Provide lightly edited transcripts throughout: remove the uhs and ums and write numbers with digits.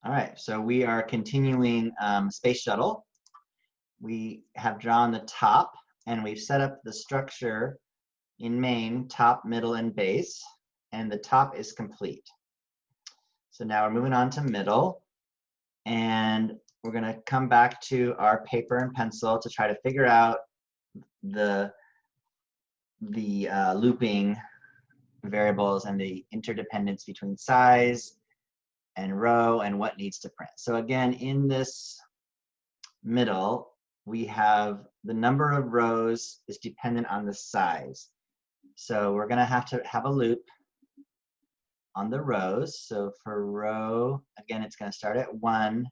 All right, so we are continuing Space Shuttle. We have drawn the top, and we've set up the structure in main, top, middle, and base, and the top is complete. So now we're moving on to middle, and we're going to come back to our paper and pencil to try to figure out the looping variables and the interdependence between size and row and what needs to print. So again, in this middle, we have the number of rows is dependent on the size. So we're going to have a loop on the rows. So for row, again, it's going to start at 1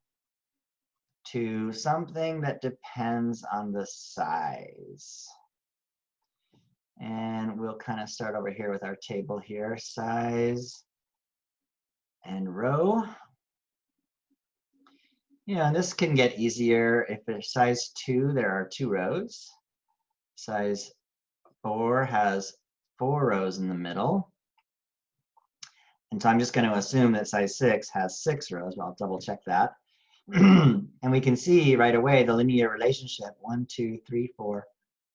to something that depends on the size. And we'll kind of start over here with our table here, size and row. You know, and this can get easier. If it's size 2, there are 2 rows. Size 4 has 4 rows in the middle. And so I'm just going to assume that size 6 has 6 rows. Well, I'll double check that. And we can see right away the linear relationship. 1, 2, 3, 4.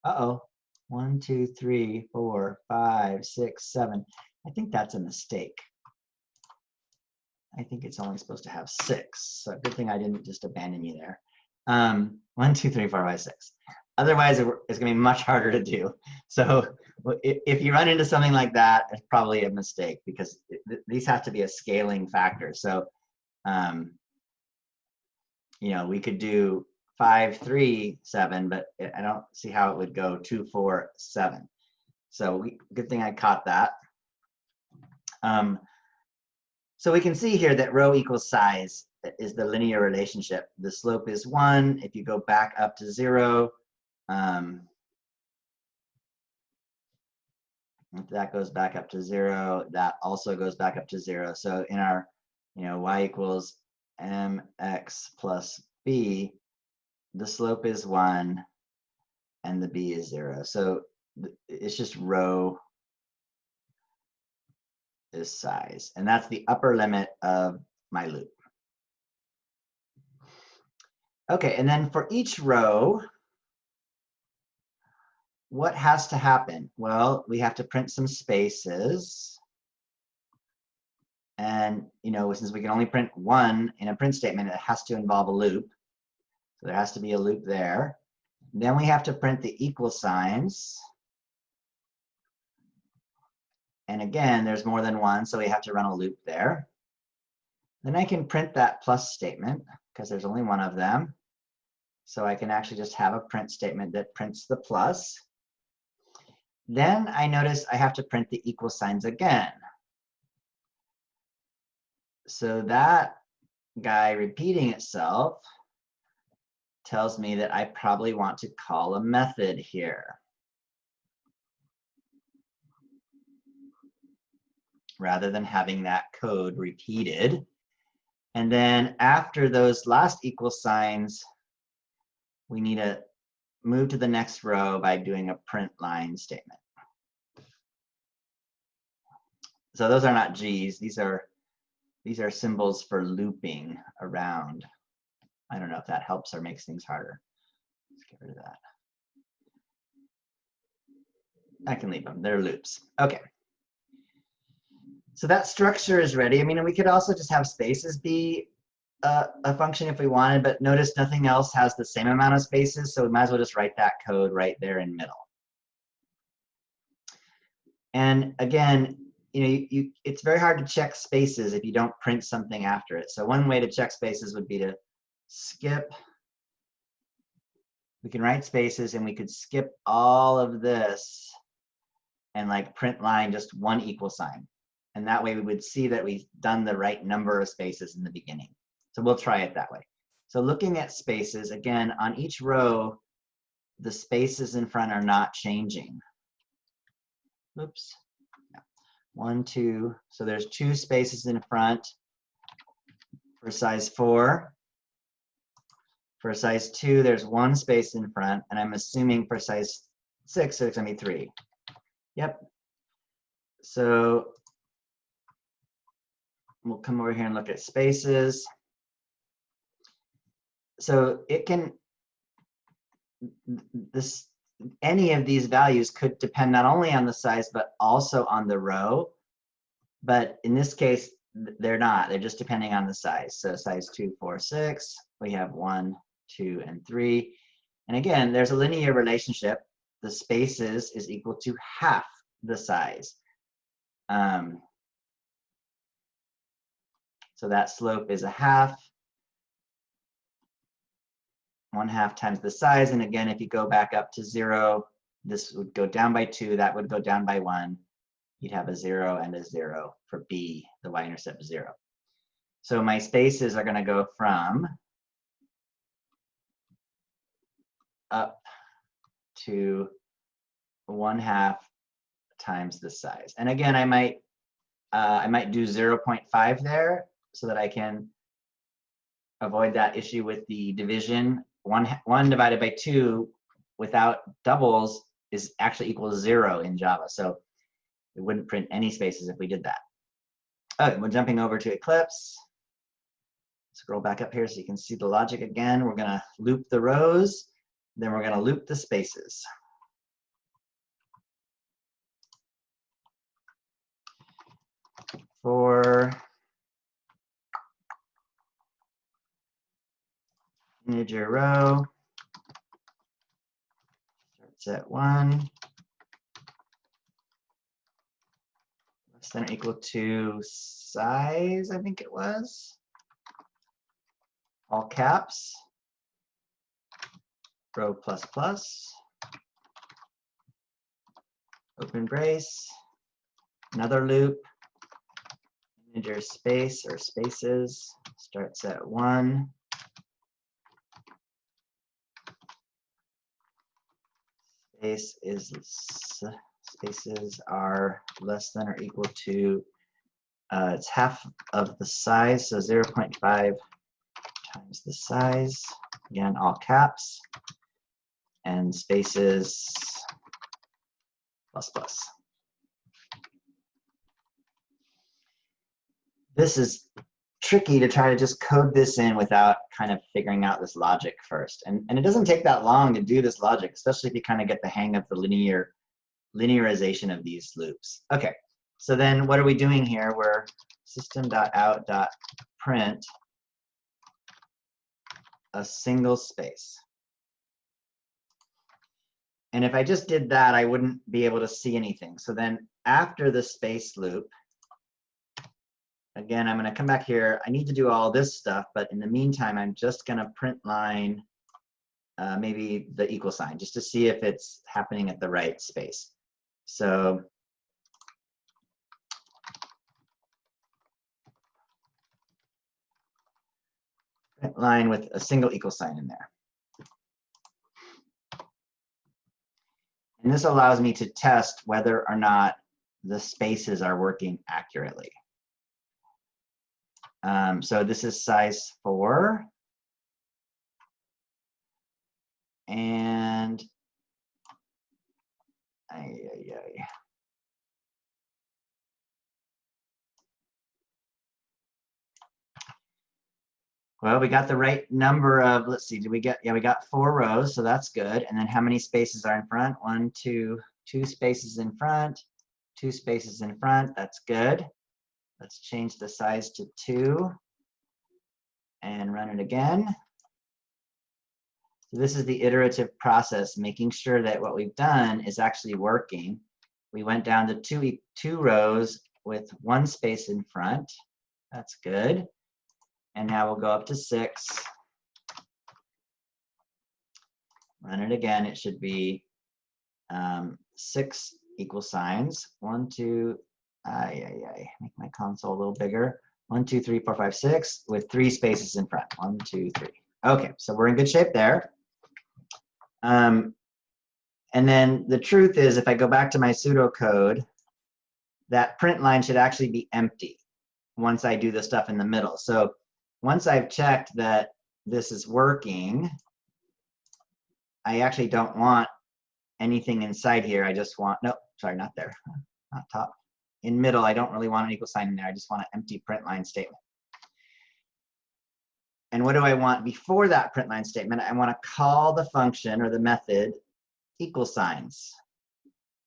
Uh-oh. 1, 2, 3, 4, 5, 6, 7. I think that's a mistake. I think it's only supposed to have 6. So good thing I didn't just abandon you there. 1, 2, 3, 4, 5, 6. Otherwise, it's going to be much harder to do. So if you run into something like that, it's probably a mistake because these have to be a scaling factor. So, you know, we could do 5, 3, 7, but I don't see how it would go 2, 4, 7. So good thing I caught that. So we can see here that row equals size is the linear relationship. The slope is 1. If you go back up to 0, if that goes back up to 0, that also goes back up to 0. So in our, you know, y equals mx plus b, the slope is 1 and the b is 0. So it's just row is size, and that's the upper limit of my loop. Okay, and then for each row, what has to happen? Well, we have to print some spaces. And, you know, since we can only print 1 in a print statement, it has to involve a loop. So there has to be a loop there. Then we have to print the equal signs. And again, there's more than 1, so we have to run a loop there. Then I can print that plus statement because there's only 1 of them. So I can actually just have a print statement that prints the plus. Then I notice I have to print the equal signs again. So that guy repeating itself tells me that I probably want to call a method here, rather than having that code repeated. And then after those last equal signs, we need to move to the next row by doing a print line statement. So those are not G's. These are symbols for looping around. I don't know if that helps or makes things harder. Let's get rid of that. I can leave them. They're loops. Okay. So that structure is ready. I mean, we could also just have spaces be a function if we wanted, but notice nothing else has the same amount of spaces, so we might as well just write that code right there in middle. And again, you know, it's very hard to check spaces if you don't print something after it. So one way to check spaces would be to skip. We can write spaces and we could skip all of this and like print line just 1 equal sign. And that way we would see that we've done the right number of spaces in the beginning. So we'll try it that way. So looking at spaces, again, on each row, the spaces in front are not changing. Oops. 1, 2. So there's 2 spaces in front for size 4. For size 2, there's 1 space in front, and I'm assuming for size 6, there's going to be 3. Yep. So we'll come over here and look at spaces. so it can, any of these values could depend not only on the size, but also on the row. But in this case, they're not. They're just depending on the size. So size 2, 4, 6. We have 1, 2, and 3. And again, there's a linear relationship. The spaces is equal to half the size. So that slope is a half. 1/2 times the size. And again, if you go back up to 0, this would go down by 2. That would go down by 1. You'd have a 0 and a 0 for B, the y-intercept 0. So my spaces are going to go from up to 1/2 times the size. And again, I might do 0.5 there so that I can avoid that issue with the division. 1 divided by 2 without doubles is actually equals 0 in Java. So it wouldn't print any spaces if we did that. Okay, we're jumping over to Eclipse. Scroll back up here so you can see the logic again. We're going to loop the rows, then we're going to loop the spaces. For integer row, starts at 1, less than or equal to size, I think it was. All caps, row plus plus, open brace, another loop, integer space or spaces starts at 1. Spaces are less than or equal to, it's half of the size, so 0.5 times the size. Again, all caps, and spaces plus plus. This is tricky to try to just code this in without kind of figuring out this logic first. And it doesn't take that long to do this logic, especially if you kind of get the hang of the linearization of these loops. Okay, so then what are we doing here? We're system.out.print a single space. And if I just did that, I wouldn't be able to see anything. So then after the space loop, again, I'm going to come back here. I need to do all this stuff, but in the meantime, I'm just going to print line maybe the equal sign, just to see if it's happening at the right space. So print line with a single equal sign in there. And this allows me to test whether or not the spaces are working accurately. So this is size 4. And well, we got the right number of, let's see, did we get, yeah, we got 4 rows, so that's good. And then how many spaces are in front? 1, 2, 2 spaces in front, 2 spaces in front, that's good. Let's change the size to 2 and run it again. So this is the iterative process, making sure that what we've done is actually working. We went down to two rows with 1 space in front. That's good. And now we'll go up to 6. Run it again. It should be 6 equal signs. 1, 2, make my console a little bigger. 1, 2, 3, 4, 5, 6 with 3 spaces in front. 1, 2, 3. Okay, so we're in good shape there. And then the truth is, if I go back to my pseudocode, that print line should actually be empty once I do the stuff in the middle. So once I've checked that this is working, I actually don't want anything inside here. I just want, nope, sorry, not there, not top. In middle, I don't really want an equal sign in there. I just want an empty print line statement. And what do I want before that print line statement? I want to call the function or the method equal signs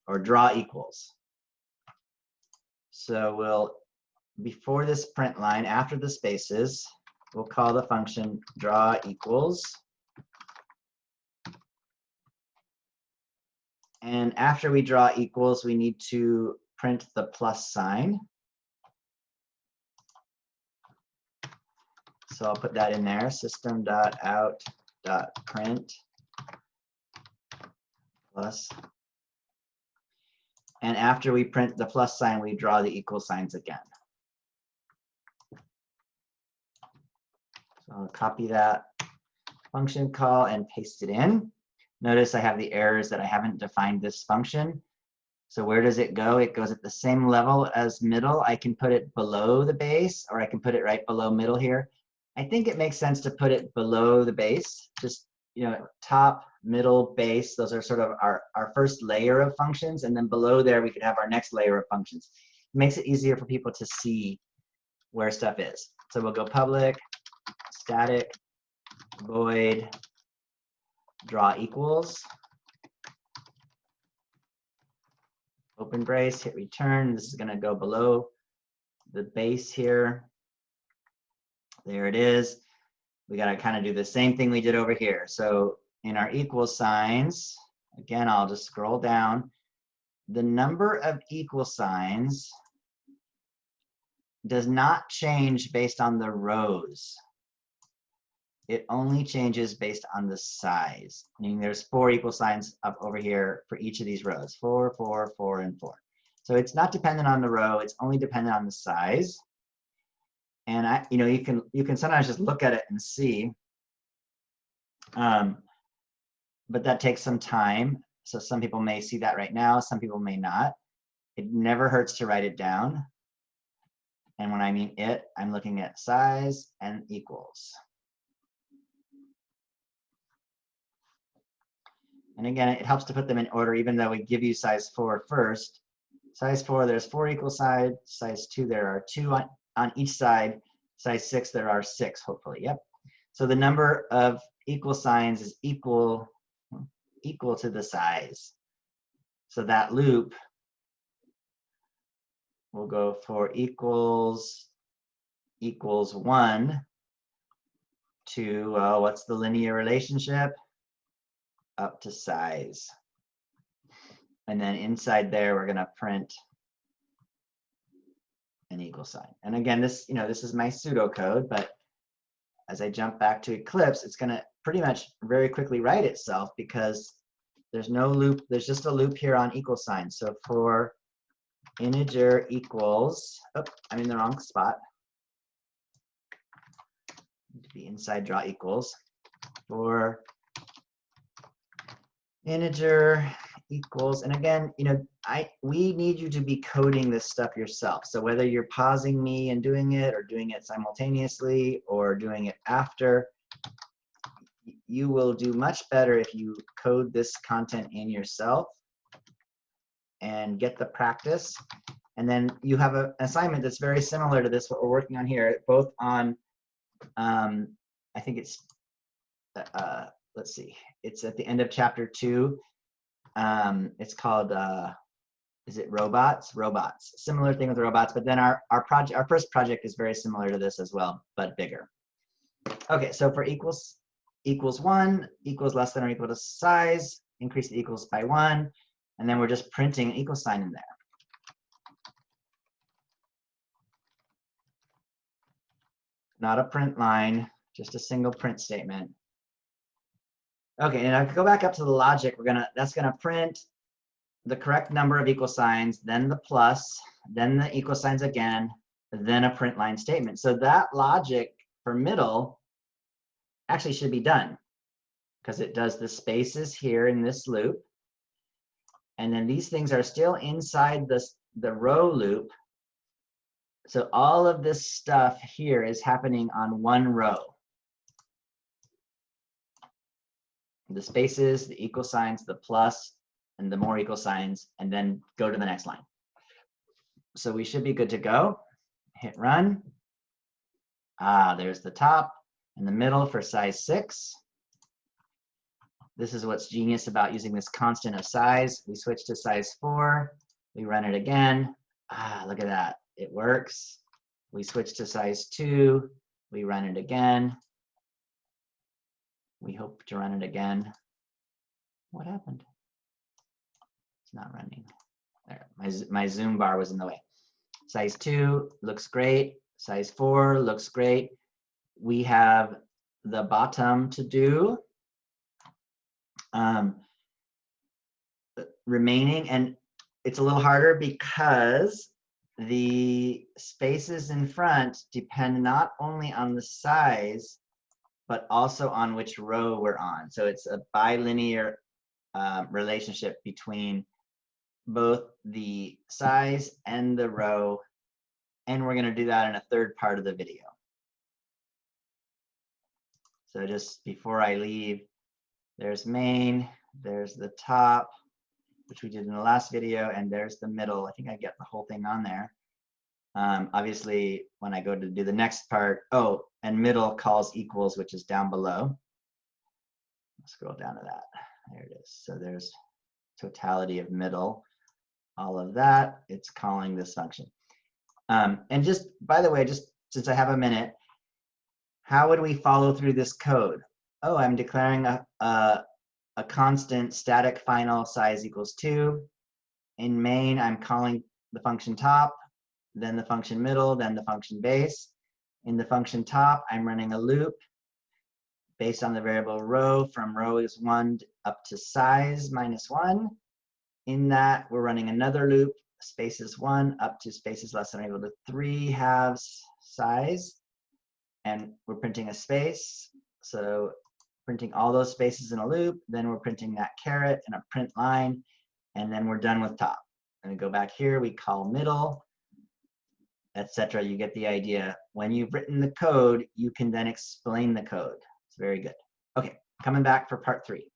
or draw equals. So we'll, before this print line, after the spaces, we'll call the function draw equals. And after we draw equals, we need to print the plus sign. So I'll put that in there, system.out.print plus. And after we print the plus sign, we draw the equal signs again. So I'll copy that function call and paste it in. Notice I have the errors that I haven't defined this function. So where does it go? It goes at the same level as middle. I can put it below the base, or I can put it right below middle here. I think it makes sense to put it below the base, just, you know, top, middle, base. Those are sort of our first layer of functions, and then below there we could have our next layer of functions. It makes it easier for people to see where stuff is. So we'll go public, static, void, draw equals, open brace, hit return. This is going to go below the base here. There it is. We got to kind of do the same thing we did over here. So in our equal signs, again, I'll just scroll down. The number of equal signs does not change based on the rows. It only changes based on the size. Meaning there's 4 equal signs up over here for each of these rows. 4, 4, 4, and 4. So it's not dependent on the row. It's only dependent on the size. And you can sometimes just look at it and see, but that takes some time. So some people may see that right now. Some people may not. It never hurts to write it down. And when I mean it, I'm looking at size and equals. And again, it helps to put them in order, even though we give you size 4 first. Size 4, there's 4 equal sides. Size 2, there are 2 on each side. Size 6, there are 6, hopefully. Yep. So the number of equal signs is equal to the size. So that loop will go for equals 1 to, what's the linear relationship? Up to size. And then inside there, we're going to print an equal sign. And again, this is my pseudocode, but as I jump back to Eclipse, it's going to pretty much very quickly write itself because there's no loop. There's just a loop here on equal signs. So for integer equals, oh, I'm in the wrong spot. Need to be inside draw equals. For integer equals, and again, we need you to be coding this stuff yourself. So whether you're pausing me and doing it, or doing it simultaneously, or doing it after, you will do much better if you code this content in yourself and get the practice. And then you have an assignment that's very similar to this, what we're working on here, both on, I think it's, let's see, it's at the end of chapter 2. It's called, is it robots? Robots. Similar thing with robots, but then our first project is very similar to this as well, but bigger. Okay, so for equals 1, equals less than or equal to size, increase the equals by 1, and then we're just printing an equal sign in there. Not a print line, just a single print statement. Okay, and if I go back up to the logic, that's gonna print the correct number of equal signs, then the plus, then the equal signs again, then a print line statement. So that logic for middle actually should be done because it does the spaces here in this loop. And then these things are still inside the row loop. So all of this stuff here is happening on one row. The spaces, the equal signs, the plus, and the more equal signs, and then go to the next line. So we should be good to go. Hit run. There's the top. In the middle for size 6. This is what's genius about using this constant of size. We switch to size 4. We run it again. Ah, look at that. It works. We switch to size 2. We run it again. We hope to run it again. What happened? It's not running. There, my zoom bar was in the way. Size 2 looks great. Size 4 looks great. We have the bottom to do. Remaining, and it's a little harder because the spaces in front depend not only on the size, but also on which row we're on. So it's a bilinear relationship between both the size and the row, and we're going to do that in a third part of the video. So just before I leave, there's main, there's the top, which we did in the last video, and there's the middle. I think I get the whole thing on there. Obviously, when I go to do the next part, oh, and middle calls equals, which is down below. I'll scroll down to that. There it is. So there's totality of middle, all of that. It's calling this function. And just, by the way, just since I have a minute, how would we follow through this code? Oh, I'm declaring a constant static final size equals 2. In main, I'm calling the function top, then the function middle, then the function base. In the function top, I'm running a loop based on the variable row from row is 1 up to size -1. In that, we're running another loop, spaces 1 up to spaces less than or equal to 3 halves size. And we're printing a space. So printing all those spaces in a loop, then we're printing that caret in a print line, and then we're done with top. And we go back here, we call middle, etc. You get the idea. When you've written the code, you can then explain the code. It's very good. Okay, coming back for part 3.